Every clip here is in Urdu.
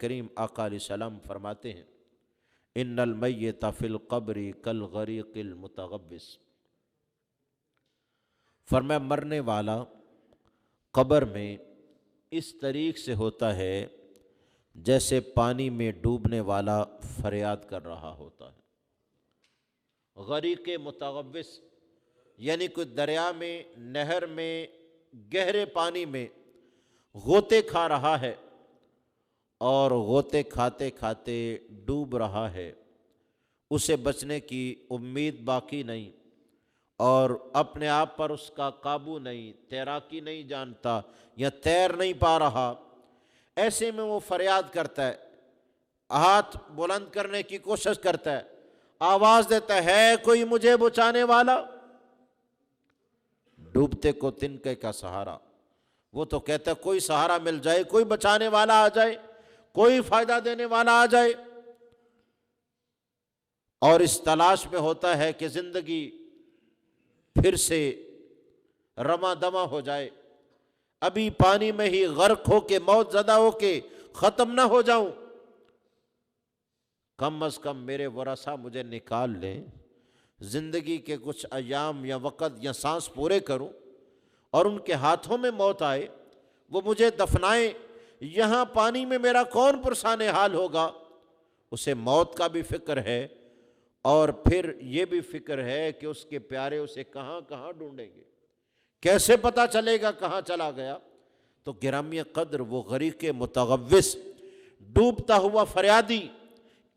کریم آقا علیہ السلام فرماتے ہیں ان المیت فی القبر کالغریق المتغوص، فرمایا مرنے والا قبر میں اس طریق سے ہوتا ہے جیسے پانی میں ڈوبنے والا فریاد کر رہا ہوتا ہے۔ غریق متغوص یعنی کوئی دریا میں، نہر میں، گہرے پانی میں غوطے کھا رہا ہے اور غوطے کھاتے کھاتے ڈوب رہا ہے، اسے بچنے کی امید باقی نہیں اور اپنے آپ پر اس کا قابو نہیں، تیراکی نہیں جانتا یا تیر نہیں پا رہا، ایسے میں وہ فریاد کرتا ہے، ہاتھ بلند کرنے کی کوشش کرتا ہے، آواز دیتا ہے کوئی مجھے بچانے والا۔ ڈوبتے کو تنکے کا سہارا، وہ تو کہتا ہے کوئی سہارا مل جائے، کوئی بچانے والا آ جائے، کوئی فائدہ دینے والا آ جائے، اور اس تلاش میں ہوتا ہے کہ زندگی پھر سے رواں دواں ہو جائے، ابھی پانی میں ہی غرق ہو کے، موت زدہ ہو کے ختم نہ ہو جاؤں، کم از کم میرے ورثہ مجھے نکال لیں، زندگی کے کچھ ایام یا وقت یا سانس پورے کروں اور ان کے ہاتھوں میں موت آئے، وہ مجھے دفنائیں، یہاں پانی میں میرا کون پرسان حال ہوگا۔ اسے موت کا بھی فکر ہے اور پھر یہ بھی فکر ہے کہ اس کے پیارے اسے کہاں کہاں ڈھونڈیں گے، کیسے پتہ چلے گا کہاں چلا گیا۔ تو گرامی قدر وہ غریق متغوص، ڈوبتا ہوا فریادی،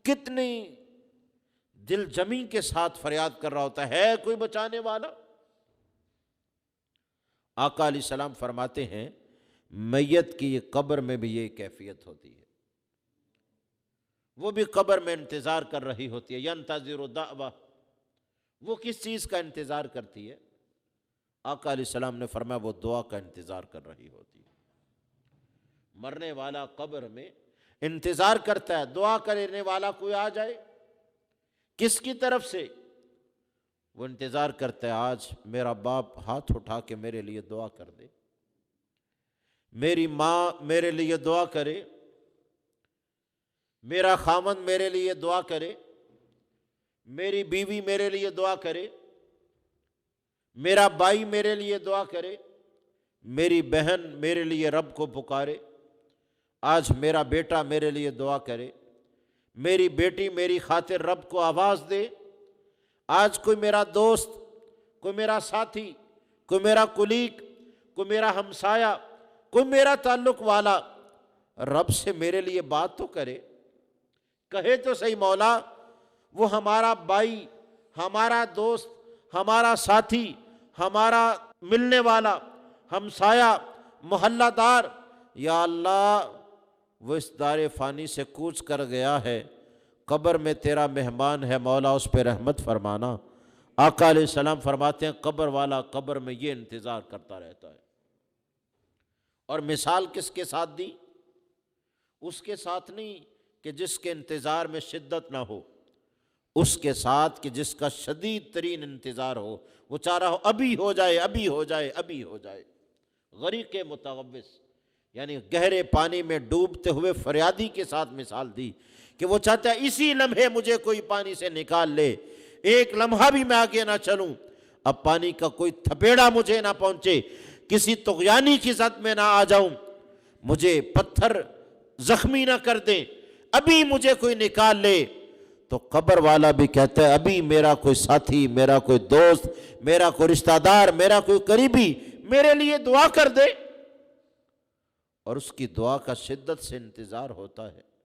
کتنی دل جمی کے ساتھ فریاد کر رہا ہوتا ہے کوئی بچانے والا۔ آقا علیہ السلام فرماتے ہیں میت کی قبر میں بھی یہ کیفیت ہوتی ہے، وہ بھی قبر میں انتظار کر رہی ہوتی ہے، ینتظر دعوہ، وہ کس چیز کا انتظار کرتی ہے؟ آقا علیہ السلام نے فرمایا وہ دعا کا انتظار کر رہی ہوتی ہے۔ مرنے والا قبر میں انتظار کرتا ہے دعا کرنے والا کوئی آ جائے، کس کی طرف سے؟ وہ انتظار کرتا ہے آج میرا باپ ہاتھ اٹھا کے میرے لیے دعا کر دے، میری ماں میرے لیے دعا کرے، میرا خاوند میرے لیے دعا کرے، میری بیوی میرے لیے دعا کرے، میرا بھائی میرے لیے دعا کرے، میری بہن میرے لیے رب کو پکارے، آج میرا بیٹا میرے لیے دعا کرے، میری بیٹی میری خاطر رب کو آواز دے، آج کوئی میرا دوست، کوئی میرا ساتھی، کوئی میرا کلیگ، کوئی میرا ہمسایہ، کوئی میرا تعلق والا رب سے میرے لیے بات تو کرے، کہے تو صحیح مولا، وہ ہمارا بھائی، ہمارا دوست، ہمارا ساتھی، ہمارا ملنے والا، ہمسایہ، محلہ دار، یا اللہ وہ اس دار فانی سے کوچ کر گیا ہے، قبر میں تیرا مہمان ہے، مولا اس پہ رحمت فرمانا۔ آقا علیہ السلام فرماتے ہیں قبر والا قبر میں یہ انتظار کرتا رہتا ہے۔ اور مثال کس کے ساتھ دی؟ اس کے ساتھ نہیں کہ جس کے انتظار میں شدت نہ ہو، اس کے ساتھ کہ جس کا شدید ترین انتظار ہو، وہ چاہ رہا ہو ابھی ہو جائے، ابھی ہو جائے، ابھی ہو جائے۔ غریق متغوص یعنی گہرے پانی میں ڈوبتے ہوئے فریادی کے ساتھ مثال دی کہ وہ چاہتا ہے اسی لمحے مجھے کوئی پانی سے نکال لے، ایک لمحہ بھی میں آگے نہ چلوں، اب پانی کا کوئی تھپیڑا مجھے نہ پہنچے، کسی طغیانی کی زد میں نہ آ جاؤں، مجھے پتھر زخمی نہ کر دیں، ابھی مجھے کوئی نکال لے۔ تو قبر والا بھی کہتا ہے ابھی میرا کوئی ساتھی، میرا کوئی دوست، میرا کوئی رشتہ دار، میرا کوئی قریبی میرے لیے دعا کر دے، اور اس کی دعا کا شدت سے انتظار ہوتا ہے۔